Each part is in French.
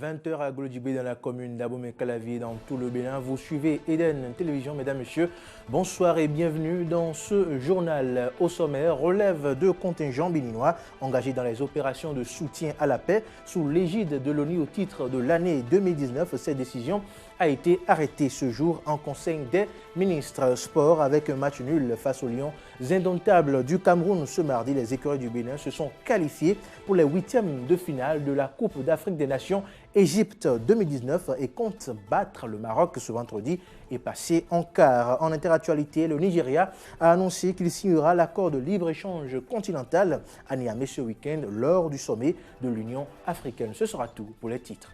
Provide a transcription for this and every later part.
20 h à Golodjibé dans la commune d'Abomey-Calavi dans tout le Bénin. Vous suivez Eden Télévision, mesdames, messieurs. Bonsoir et bienvenue dans ce journal. Au sommaire, relève de contingents béninois engagés dans les opérations de soutien à la paix sous l'égide de l'ONU au titre de l'année 2019. Cette décision a été arrêtée ce jour en Conseil des ministres. Sport avec un match nul face aux Lions indomptables du Cameroun ce mardi. Les écureuils du Bénin se sont qualifiés pour les huitièmes de finale de la Coupe d'Afrique des Nations Égypte 2019 et comptent battre le Maroc ce vendredi et passer en quart. En interactualité, le Nigeria a annoncé qu'il signera l'accord de libre-échange continental à Niamey ce week-end lors du sommet de l'Union africaine. Ce sera tout pour les titres.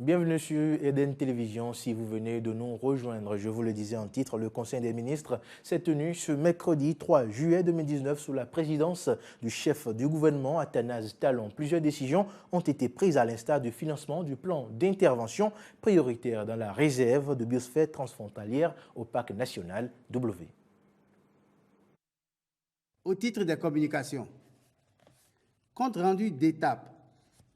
Bienvenue sur Eden Télévision. Si vous venez de nous rejoindre, je vous le disais en titre, le Conseil des ministres s'est tenu ce mercredi 3 juillet 2019 sous la présidence du chef du gouvernement, Athanase Talon. Plusieurs décisions ont été prises à l'instar du financement du plan d'intervention prioritaire dans la réserve de biosphère transfrontalière au parc national W. Au titre des communications, compte rendu d'étape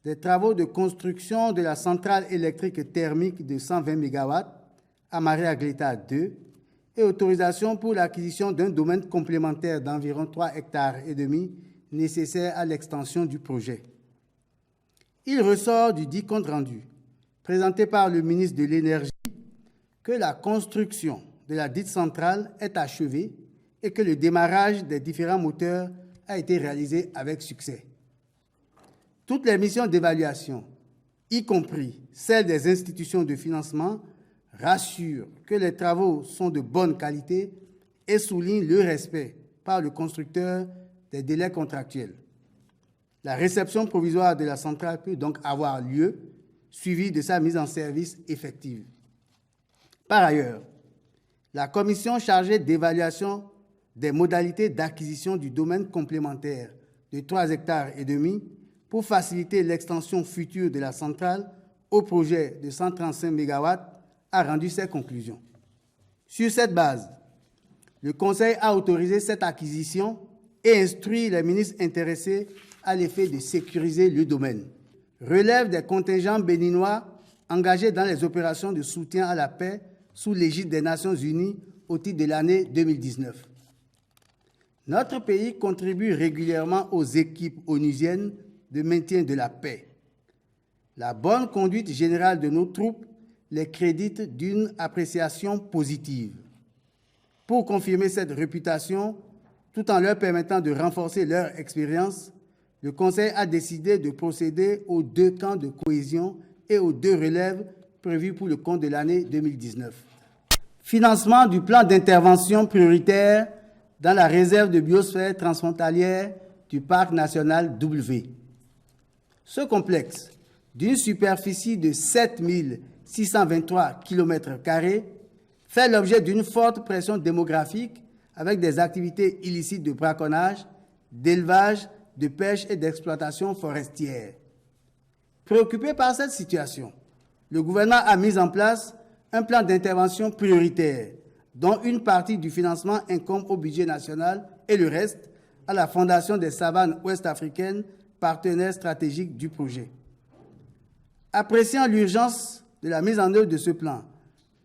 des travaux de construction de la centrale électrique thermique de 120 MW à Maria-Gleta 2 et autorisation pour l'acquisition d'un domaine complémentaire d'environ 3,5 hectares nécessaire à l'extension du projet. Il ressort du dit compte rendu, présenté par le ministre de l'Énergie, que la construction de la dite centrale est achevée et que le démarrage des différents moteurs a été réalisé avec succès. Toutes les missions d'évaluation, y compris celles des institutions de financement, rassurent que les travaux sont de bonne qualité et soulignent le respect par le constructeur des délais contractuels. La réception provisoire de la centrale peut donc avoir lieu, suivie de sa mise en service effective. Par ailleurs, la commission chargée d'évaluation des modalités d'acquisition du domaine complémentaire de 3,5 hectares pour faciliter l'extension future de la centrale au projet de 135 MW, a rendu ses conclusions. Sur cette base, le Conseil a autorisé cette acquisition et instruit les ministres intéressés à l'effet de sécuriser le domaine. Relève des contingents béninois engagés dans les opérations de soutien à la paix sous l'égide des Nations Unies au titre de l'année 2019. Notre pays contribue régulièrement aux équipes onusiennes de maintien de la paix. La bonne conduite générale de nos troupes les crédite d'une appréciation positive. Pour confirmer cette réputation, tout en leur permettant de renforcer leur expérience, le Conseil a décidé de procéder aux 2 camps de cohésion et aux 2 relèves prévus pour le compte de l'année 2019. Financement du plan d'intervention prioritaire dans la réserve de biosphère transfrontalière du parc national W. Ce complexe, d'une superficie de 7 623 km², fait l'objet d'une forte pression démographique avec des activités illicites de braconnage, d'élevage, de pêche et d'exploitation forestière. Préoccupé par cette situation, le gouvernement a mis en place un plan d'intervention prioritaire dont une partie du financement incombe au budget national et le reste à la Fondation des savanes ouest-africaines, partenaire stratégique du projet. Appréciant l'urgence de la mise en œuvre de ce plan,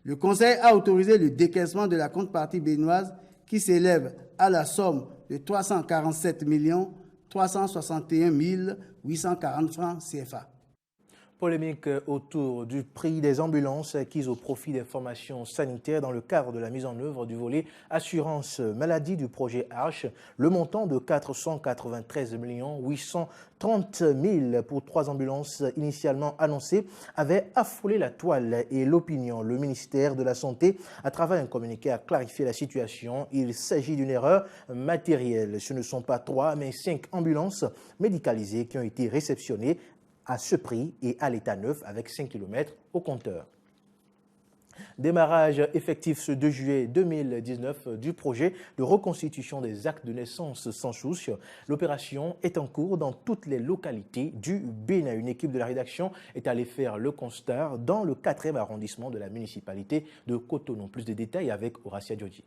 le Conseil a autorisé le décaissement de la contrepartie béninoise qui s'élève à la somme de 347 361 840 francs CFA. Polémique autour du prix des ambulances acquises au profit des formations sanitaires dans le cadre de la mise en œuvre du volet assurance maladie du projet Arche. Le montant de 493 830 000 pour 3 ambulances initialement annoncées avait affolé la toile et l'opinion. Le ministère de la Santé, à travers un communiqué, a clarifié la situation. Il s'agit d'une erreur matérielle. Ce ne sont pas 3, mais 5 ambulances médicalisées qui ont été réceptionnées à ce prix et à l'état neuf avec 5 km au compteur. Démarrage effectif ce 2 juillet 2019 du projet de reconstitution des actes de naissance sans souci. L'opération est en cours dans toutes les localités du Bénin. Une équipe de la rédaction est allée faire le constat dans le 4e arrondissement de la municipalité de Cotonou. Plus de détails avec Horacia Djodji.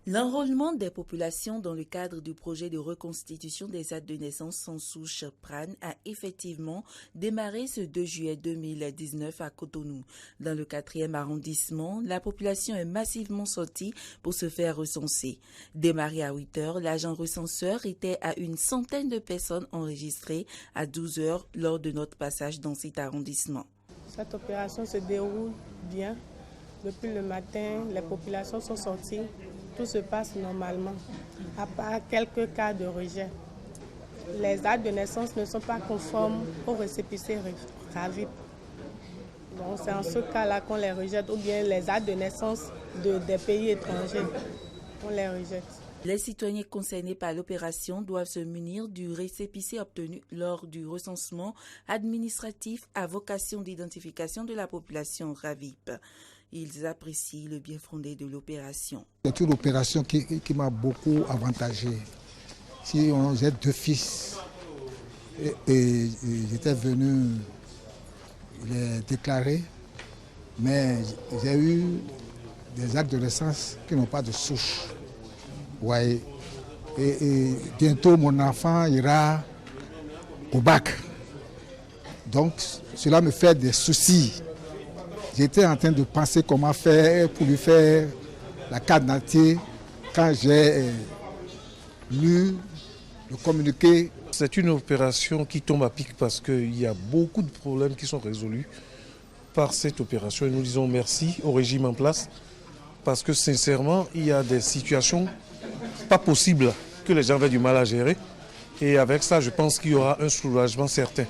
L'enrôlement des populations dans le cadre du projet de reconstitution des actes de naissance sans souche PRAN a effectivement démarré ce 2 juillet 2019 à Cotonou. Dans le 4e arrondissement, la population est massivement sortie pour se faire recenser. Démarré à 8 heures, l'agent recenseur était à une centaine de personnes enregistrées à 12 heures lors de notre passage dans cet arrondissement. Cette opération se déroule bien. Depuis le matin, les populations sont sorties. Tout se passe normalement, à part quelques cas de rejet. Les actes de naissance ne sont pas conformes au récépissé RAVIP. Donc c'est en ce cas-là qu'on les rejette, ou bien les actes de naissance des pays étrangers, on les rejette. Les citoyens concernés par l'opération doivent se munir du récépissé obtenu lors du recensement administratif à vocation d'identification de la population RAVIP. Ils apprécient le bien fondé de l'opération. C'est une opération qui m'a beaucoup avantagé. Si j'ai 2 fils et j'étais venu les déclarer, mais j'ai eu des actes de naissance qui n'ont pas de souche. Ouais. Et bientôt mon enfant ira au bac. Donc cela me fait des soucis. J'étais en train de penser comment faire pour lui faire la carte d'identité quand j'ai lu le communiqué. C'est une opération qui tombe à pic parce qu'il y a beaucoup de problèmes qui sont résolus par cette opération. Et nous disons merci au régime en place parce que sincèrement, il y a des situations pas possibles que les gens avaient du mal à gérer. Et avec ça, je pense qu'il y aura un soulagement certain.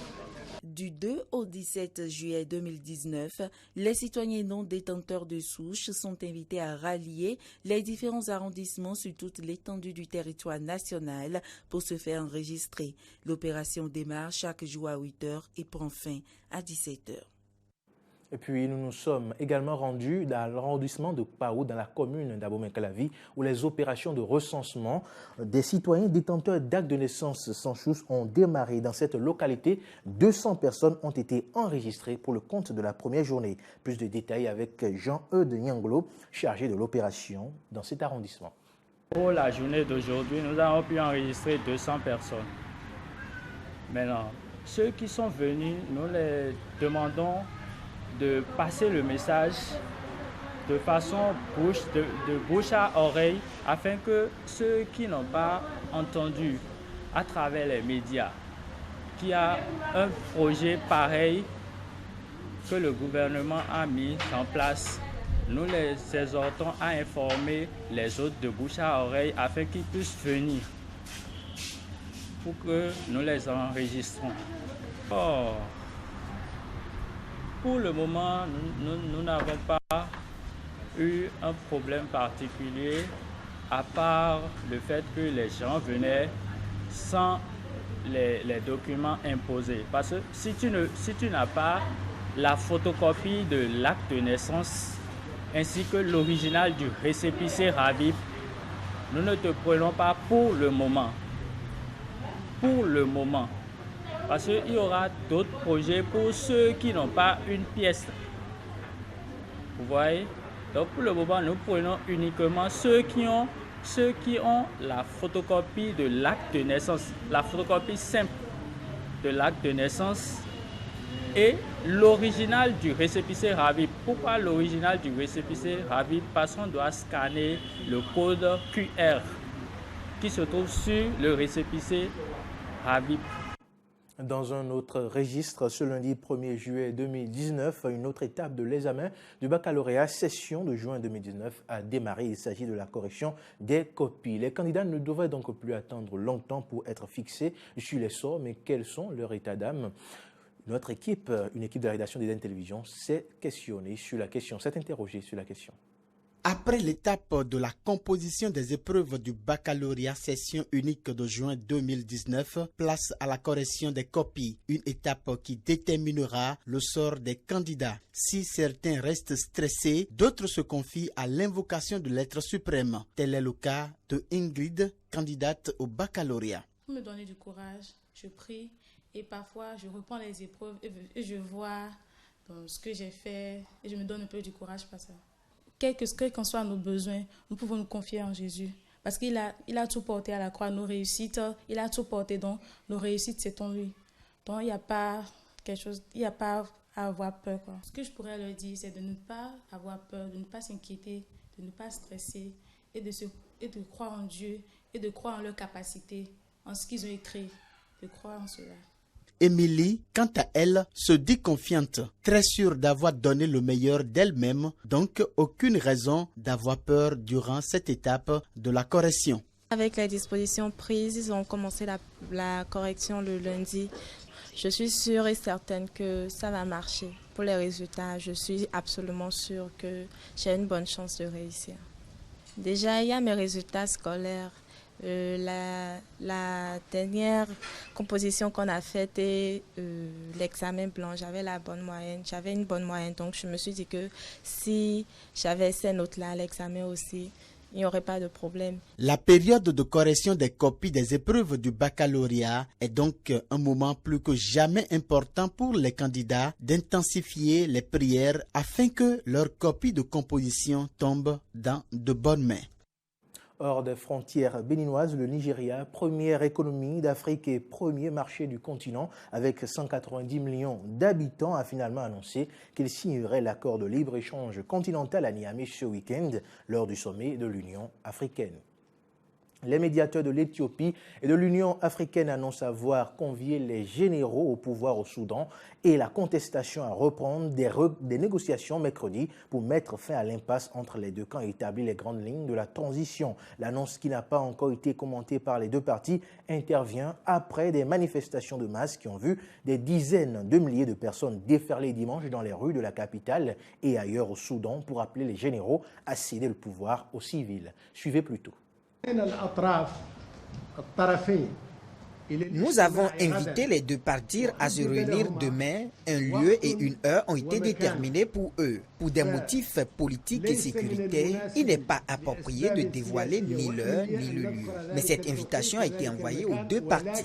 Du 2 au 17 juillet 2019, les citoyens non détenteurs de souche sont invités à rallier les différents arrondissements sur toute l'étendue du territoire national pour se faire enregistrer. L'opération démarre chaque jour à 8 heures et prend fin à 17 heures. Et puis, nous nous sommes également rendus dans l'arrondissement de Pao, dans la commune d'Abomey-Calavi, où les opérations de recensement des citoyens détenteurs d'actes de naissance sans souche ont démarré. Dans cette localité, 200 personnes ont été enregistrées pour le compte de la première journée. Plus de détails avec Jean-Eudes Nyangolo, chargé de l'opération dans cet arrondissement. Pour la journée d'aujourd'hui, nous avons pu enregistrer 200 personnes. Maintenant, ceux qui sont venus, nous les demandons de passer le message de façon de bouche à oreille afin que ceux qui n'ont pas entendu à travers les médias qu'il y a un projet pareil que le gouvernement a mis en place, nous les exhortons à informer les autres de bouche à oreille afin qu'ils puissent venir pour que nous les enregistrons. Pour le moment, nous n'avons pas eu un problème particulier, à part le fait que les gens venaient sans les documents imposés. Parce que si tu n'as pas la photocopie de l'acte de naissance ainsi que l'original du récépissé RAVIP, nous ne te prenons pas pour le moment. Pour le moment. Parce qu'il y aura d'autres projets pour ceux qui n'ont pas une pièce. Vous voyez? Donc pour le moment, nous prenons uniquement ceux qui ont la photocopie de l'acte de naissance, la photocopie simple de l'acte de naissance et l'original du récépissé RAVIP. Pourquoi l'original du récépissé RAVIP? Parce qu'on doit scanner le code QR qui se trouve sur le récépissé RAVIP. Dans un autre registre, ce lundi 1er juillet 2019, une autre étape de l'examen du baccalauréat session de juin 2019 a démarré. Il s'agit de la correction des copies. Les candidats ne devraient donc plus attendre longtemps pour être fixés sur les sorts, mais quels sont leurs états d'âme? Notre équipe, une équipe de la rédaction d'Eden Télévision, s'est interrogée sur la question. Après l'étape de la composition des épreuves du baccalauréat session unique de juin 2019, place à la correction des copies, une étape qui déterminera le sort des candidats. Si certains restent stressés, d'autres se confient à l'invocation de l'être suprême. Tel est le cas de Ingrid, candidate au baccalauréat. Pour me donner du courage, je prie et parfois je reprends les épreuves et je vois ce que j'ai fait et je me donne un peu du courage par ça. quels qu'en soient nos besoins, nous pouvons nous confier en Jésus. Parce qu'il a tout porté à la croix, nos réussites, il a tout porté, donc nos réussites, c'est en lui. Donc, il n'y a pas à avoir peur, quoi. Ce que je pourrais leur dire, c'est de ne pas avoir peur, de ne pas s'inquiéter, de ne pas stresser et de croire en Dieu et de croire en leur capacité, en ce qu'ils ont écrit, de croire en cela. Émilie, quant à elle, se dit confiante, très sûre d'avoir donné le meilleur d'elle-même, donc aucune raison d'avoir peur durant cette étape de la correction. Avec les dispositions prises, ils ont commencé la correction le lundi. Je suis sûre et certaine que ça va marcher. Pour les résultats, je suis absolument sûre que j'ai une bonne chance de réussir. Déjà, il y a mes résultats scolaires. La dernière composition qu'on a faite et l'examen blanc, j'avais une bonne moyenne, donc je me suis dit que si j'avais ces notes-là à l'examen aussi, il n'y aurait pas de problème. La période de correction des copies des épreuves du baccalauréat est donc un moment plus que jamais important pour les candidats d'intensifier les prières afin que leur copie de composition tombe dans de bonnes mains. Hors des frontières béninoises, le Nigeria, première économie d'Afrique et premier marché du continent avec 190 millions d'habitants, a finalement annoncé qu'il signerait l'accord de libre-échange continental à Niamey ce week-end lors du sommet de l'Union africaine. Les médiateurs de l'Éthiopie et de l'Union africaine annoncent avoir convié les généraux au pouvoir au Soudan et la contestation à reprendre des négociations mercredi pour mettre fin à l'impasse entre les deux camps et établir les grandes lignes de la transition. L'annonce, qui n'a pas encore été commentée par les deux parties, intervient après des manifestations de masse qui ont vu des dizaines de milliers de personnes déferler dimanche dans les rues de la capitale et ailleurs au Soudan pour appeler les généraux à céder le pouvoir aux civils. Suivez plutôt. Nous avons invité les deux parties à se réunir demain. Un lieu et une heure ont été déterminés pour eux. Pour des motifs politiques et sécuritaires, il n'est pas approprié de dévoiler ni l'heure ni le lieu. Mais cette invitation a été envoyée aux deux parties.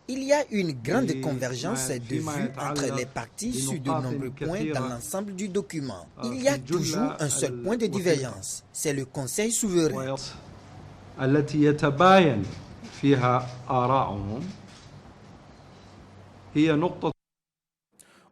Il y a une grande convergence de vues entre les parties sur de nombreux points dans l'ensemble du document. Il y a toujours un seul point de divergence, c'est le Conseil souverain.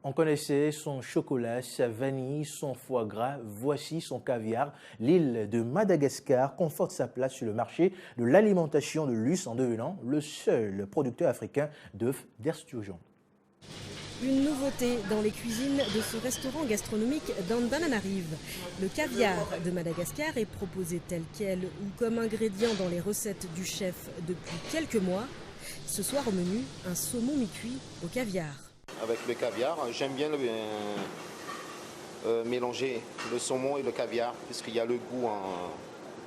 On connaissait son chocolat, sa vanille, son foie gras. Voici son caviar. L'île de Madagascar conforte sa place sur le marché de l'alimentation de luxe en devenant le seul producteur africain d'œufs d'esturgeon. Une nouveauté dans les cuisines de ce restaurant gastronomique d'Antananarive. Le caviar de Madagascar est proposé tel quel ou comme ingrédient dans les recettes du chef depuis quelques mois. Ce soir au menu, un saumon mi-cuit au caviar. Avec le caviar, j'aime bien mélanger le saumon et le caviar puisqu'il y a le goût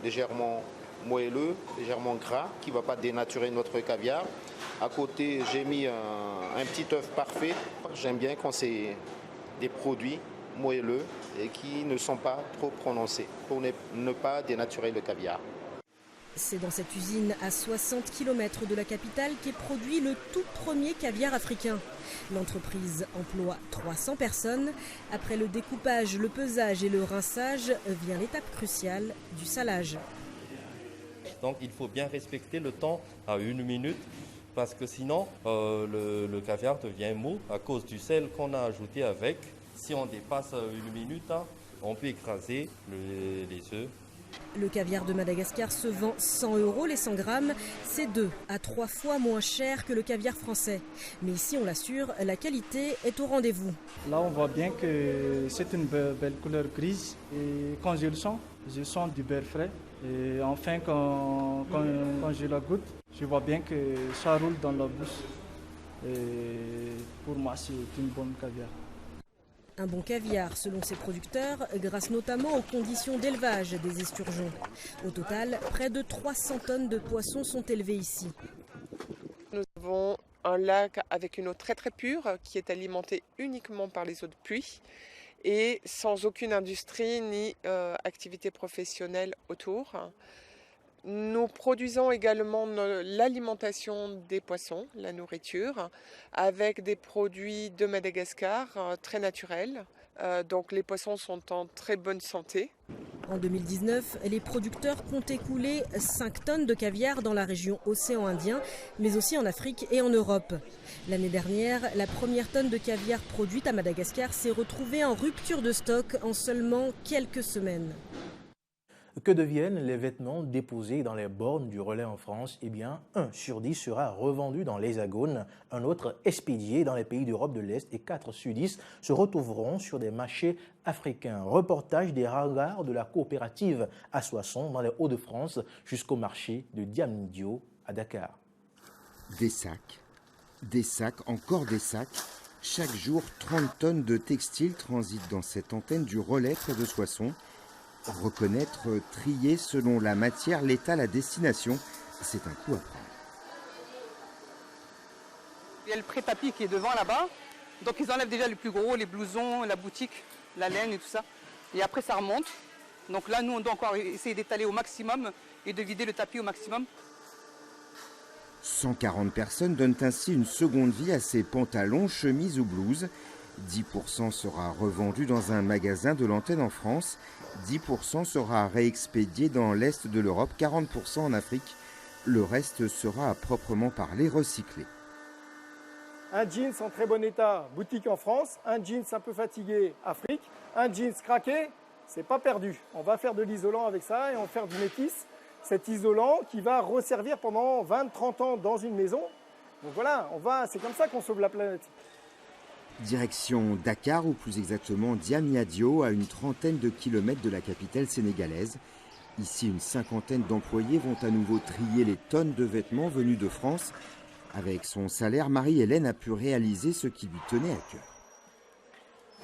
légèrement moelleux, légèrement gras qui ne va pas dénaturer notre caviar. À côté, j'ai mis un petit œuf parfait. J'aime bien quand c'est des produits moelleux et qui ne sont pas trop prononcés pour ne pas dénaturer le caviar. C'est dans cette usine à 60 km de la capitale qu'est produit le tout premier caviar africain. L'entreprise emploie 300 personnes. Après le découpage, le pesage et le rinçage, vient l'étape cruciale du salage. Donc il faut bien respecter le temps à 1 minute parce que sinon le caviar devient mou à cause du sel qu'on a ajouté avec. Si on dépasse 1 minute, on peut écraser les œufs. Le caviar de Madagascar se vend 100 € les 100 grammes. C'est 2 à 3 fois moins cher que le caviar français. Mais ici, on l'assure, la qualité est au rendez-vous. Là, on voit bien que c'est une belle couleur grise. Et quand je sens du beurre frais. Et enfin, quand je la goûte, je vois bien que ça roule dans la bouche. Et pour moi, c'est une bonne caviar. Un bon caviar, selon ses producteurs, grâce notamment aux conditions d'élevage des esturgeons. Au total, près de 300 tonnes de poissons sont élevées ici. Nous avons un lac avec une eau très très pure qui est alimentée uniquement par les eaux de pluie et sans aucune industrie ni activité professionnelle autour. Nous produisons également l'alimentation des poissons, la nourriture, avec des produits de Madagascar très naturels. Donc les poissons sont en très bonne santé. En 2019, les producteurs comptent écouler 5 tonnes de caviar dans la région océan Indien, mais aussi en Afrique et en Europe. L'année dernière, la première tonne de caviar produite à Madagascar s'est retrouvée en rupture de stock en seulement quelques semaines. Que deviennent les vêtements déposés dans les bornes du relais en France? Eh bien, 1 sur 10 sera revendu dans l'Hexagone, un autre expédié dans les pays d'Europe de l'Est et 4 sur 10 se retrouveront sur des marchés africains. Reportage des regards de la coopérative à Soissons dans les Hauts-de-France jusqu'au marché de Diamniadio à Dakar. Des sacs, encore des sacs. Chaque jour, 30 tonnes de textiles transitent dans cette antenne du relais près de Soissons. Reconnaître, trier selon la matière, l'état, la destination, c'est un coup à prendre. Il y a le prêt-papier qui est devant là-bas, donc ils enlèvent déjà le plus gros, les blousons, la boutique, la laine et tout ça. Et après ça remonte. Donc là, nous, on doit encore essayer d'étaler au maximum et de vider le tapis au maximum. 140 personnes donnent ainsi une seconde vie à ces pantalons, chemises ou blouses. 10% sera revendu dans un magasin de l'antenne en France. 10% sera réexpédié dans l'Est de l'Europe, 40% en Afrique. Le reste sera à proprement parler recyclé. Un jeans en très bon état, boutique en France. Un jeans un peu fatigué, Afrique. Un jeans craqué, c'est pas perdu. On va faire de l'isolant avec ça et on va faire du métis. Cet isolant qui va resservir pendant 20-30 ans dans une maison. Donc voilà, c'est comme ça qu'on sauve la planète. Direction Dakar, ou plus exactement Diamniadio, à une trentaine de kilomètres de la capitale sénégalaise. Ici, une cinquantaine d'employés vont à nouveau trier les tonnes de vêtements venus de France. Avec son salaire, Marie-Hélène a pu réaliser ce qui lui tenait à cœur.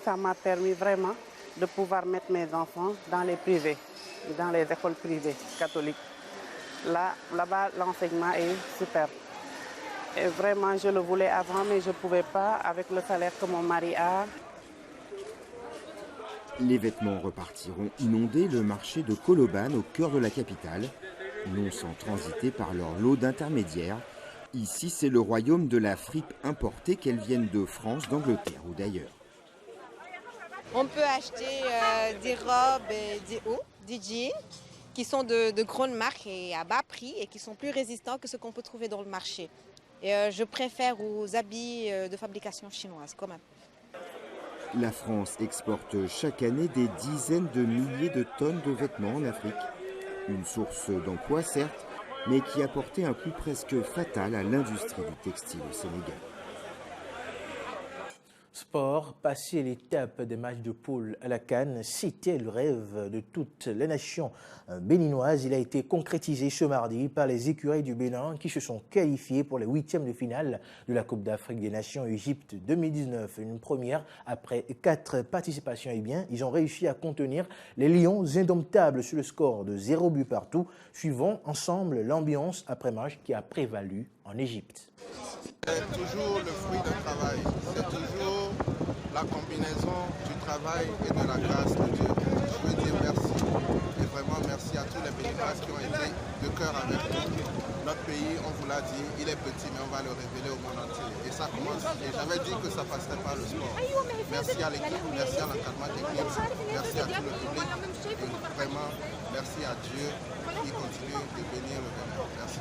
Ça m'a permis vraiment de pouvoir mettre mes enfants dans les privés, dans les écoles privées catholiques. Là-bas, l'enseignement est super. Et vraiment, je le voulais avant, mais je ne pouvais pas avec le salaire que mon mari a. Les vêtements repartiront inonder le marché de Colobane, au cœur de la capitale, non sans transiter par leur lot d'intermédiaires. Ici, c'est le royaume de la fripe importée, qu'elle vienne de France, d'Angleterre ou d'ailleurs. On peut acheter des robes, des hauts, des jeans, qui sont de grandes marques et à bas prix et qui sont plus résistants que ce qu'on peut trouver dans le marché. Et je préfère aux habits de fabrication chinoise quand même. La France exporte chaque année des dizaines de milliers de tonnes de vêtements en Afrique. Une source d'emploi certes, mais qui a porté un coup presque fatal à l'industrie du textile au Sénégal. Sport, passer l'étape des matchs de poule à la CAN, c'était le rêve de toutes les nations béninoises. Il a été concrétisé ce mardi par les écureuils du Bénin qui se sont qualifiés pour les 8e de finale de la Coupe d'Afrique des Nations Égypte 2019. Une première après 4 participations. Eh bien, ils ont réussi à contenir les Lions indomptables sur le score de 0 but partout. Suivons ensemble l'ambiance après-match qui a prévalu en Égypte. C'est toujours le fruit d'un travail, c'est toujours la combinaison du travail et de la grâce de Dieu. Je veux dire merci, et vraiment merci à tous les Béninois qui ont été de cœur avec nous. Notre pays, on vous l'a dit, il est petit, mais on va le révéler au monde entier. Et ça commence, et j'avais dit que ça passerait par le sport. Merci à l'équipe, merci à l'encadrement technique, merci à tout le public, et vraiment merci à Dieu qui continue de bénir le Bénin. Merci.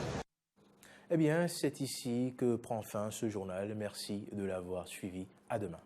Eh bien, c'est ici que prend fin ce journal. Merci de l'avoir suivi. À demain.